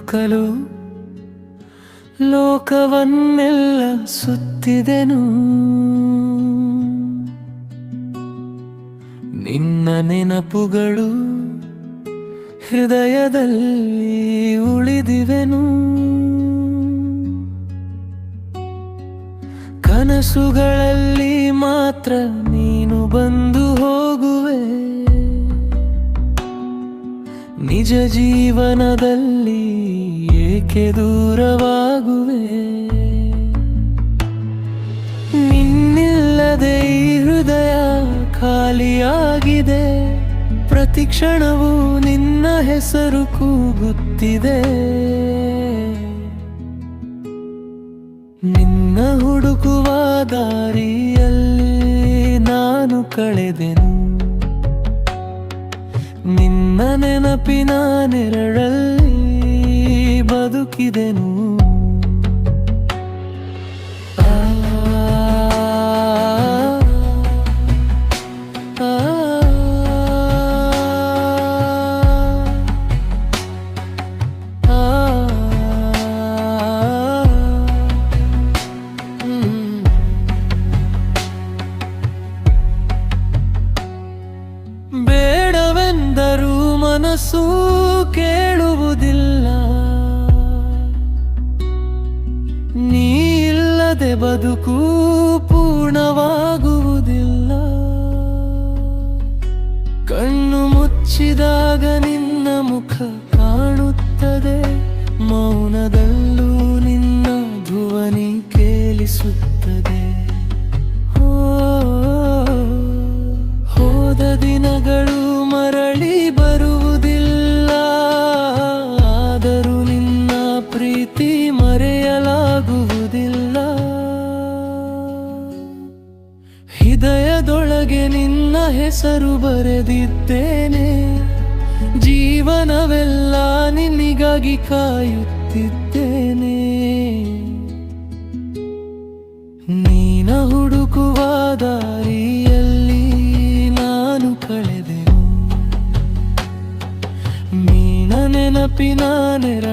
ಹುಡುಕಲು ಲೋಕವನ್ನೆಲ್ಲ ಸುತ್ತಿದೆನು. ನಿನ್ನ ನೆನಪುಗಳು ಹೃದಯದಲ್ಲಿ ಉಳಿದಿವೆನು. ಕನಸುಗಳಲ್ಲಿ ಮಾತ್ರ ನೀನು ಬಂದು ಹೋಗುವೆ, ನಿಜ ಜೀವನದಲ್ಲಿ ಏಕೆ ದೂರವಾಗುವೆ. ನಿನ್ನಿಲ್ಲದೆ ಈ ಹೃದಯ ಖಾಲಿಯಾಗಿದೆ, ಪ್ರತಿ ಕ್ಷಣವೂ ನಿನ್ನ ಹೆಸರು ಕೂಗುತ್ತಿದೆ. ನಿನ್ನ ಹುಡುಕುವ ದಾರಿಯಲ್ಲಿ ನಾನು ಕಳೆದೆನು, ನಿನ್ನ ನೆನಪಿನ ನೆರಳಲ್ಲಿ ಬದುಕಿದೆನು. ಬೇಡವೆಂದರೂ ಮನಸ್ಸು ಕೇಳುವುದಿಲ್ಲ, ನೀ ಇಲ್ಲದೆ ಬದುಕು ಪೂರ್ಣವಾಗುವುದಿಲ್ಲ. ಕಣ್ಣು ಮುಚ್ಚಿದಾಗ ನಿನ್ನ ಮುಖ ಕಾಣುತ್ತದೆ, ಮೌನದಲ್ಲೂ ನಿನ್ನ ಧ್ವನಿ ಕೇಳಿಸುತ್ತದೆ. ಹೋದ ದಿನಗಳು ಮರಳಿ ಬರುವುದಿಲ್ಲ, ಆದರೂ ನಿನ್ನ ಪ್ರೀತಿ ಮರೆಯಲಾಗುವುದಿಲ್ಲ. ಹೃದಯದೊಳಗೆ ನಿನ್ನ ಹೆಸರು ಬರೆದಿದ್ದೇನೆ, ಜೀವನವೆಲ್ಲ ನಿನ್ನಿಗಾಗಿ ಕಾಯುತ್ತಿದ್ದೇನೆ. ನೀನ ಹುಡುಕುವ ದಾರಿಯಲ್ಲಿ ನಾನು ಕಳೆದೆನು, ನಿನ್ನ ನೆನಪಿನ ನೆರ